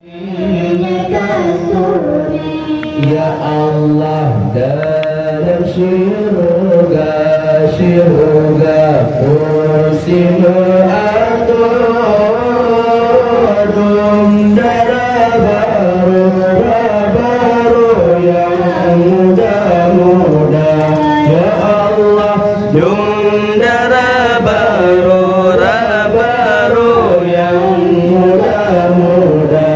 Ya Allah, dalam syurga, syurga kursimu atur, darah baru yang muda-muda. Ya Allah, darah baru yang muda-muda.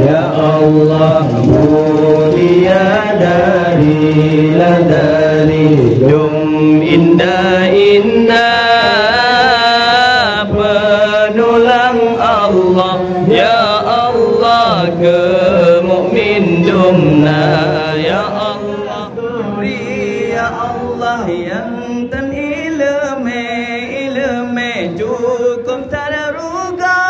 Ya Allah, mulia dari indah penulang Allah. Ya Allah, ke mukmin dumna. Ya Allah, ya Allah, yang tan ilme cukup tadaruga.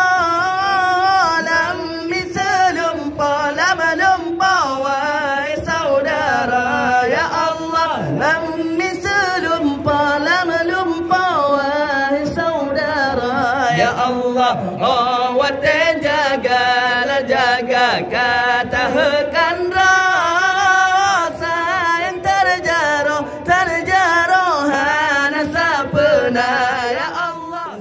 Awat jaga katakan rasa yang terjaro hana sapna. Ya Allah,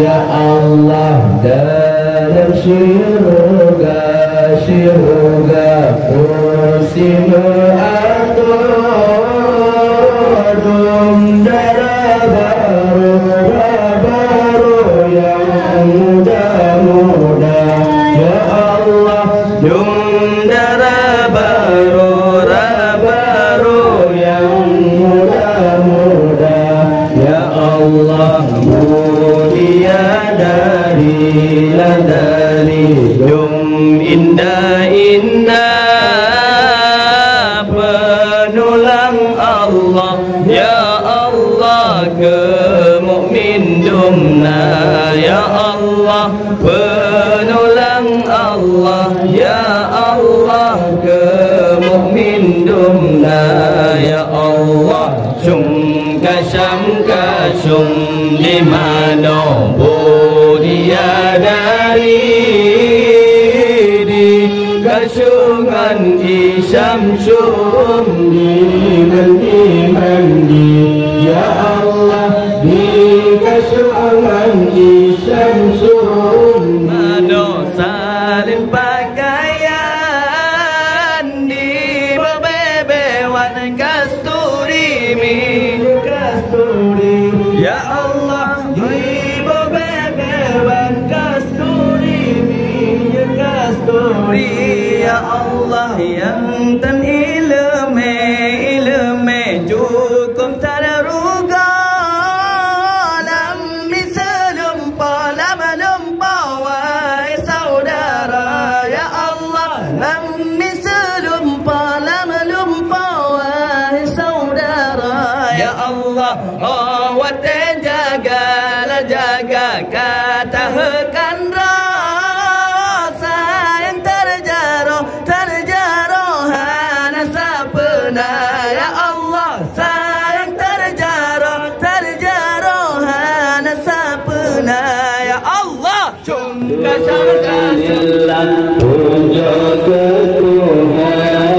Ya Allah, dalam syurga, syurga kursimu atur, darah baru yang muda-muda. Ya Allah, darah baru yang muda-muda. Ya Allah, mulia dari indah penulang Allah. Ya Allah, ke mukmin dumna. Ya Allah, penulang Allah. Ya Allah, ke mukmin dumna. Ya Allah, kasum di mana dia dari di kasungan isamsum di mandi. Ya Allah, di kasungan isamsum mana salin pakaian di bebewan kasturi mi. Ya Allah, ibu bebewan kasturi minyak kasturi. Ya Allah, yang tan ilme cukup tadaruga. Lammi selumpa wahai saudara. Ya Allah, lammi selumpa wahai saudara. Ya Allah, awat jaga katakan rasa yang terjaro hana sapna. Ya Allah, sayang terjaro hana sapna. Ya Allah, cungka syarga puja ke Tuhan,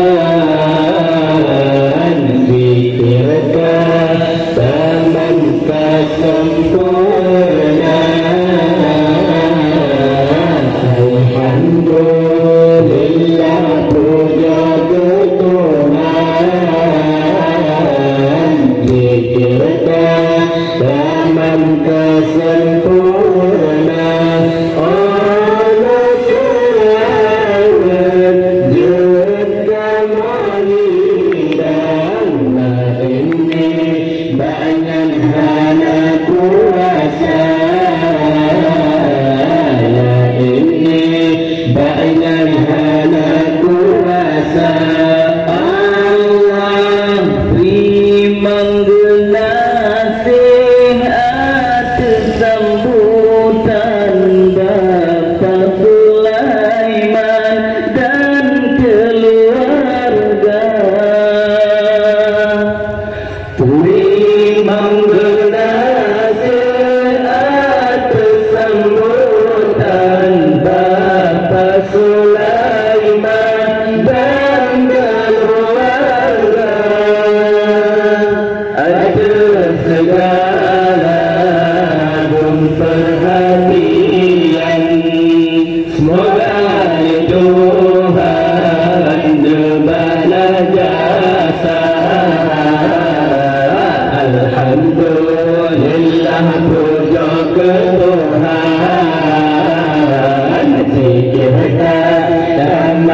zikirkan taman kesempurna. Alhamdulillah, puja ke Tuhan, zikirkan taman kesempurna. Allah selamat juga menghidang. Ini banyak hana kuasa. Ini banyak hana kuasa. Allah beri menggelar atas segala perhatian. Semoga Tuhan berbalas jasa. Alhamdulillah puja ke Tuhan, cipta dalam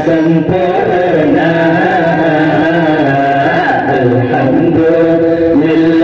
sempurna. Alhamdulillah.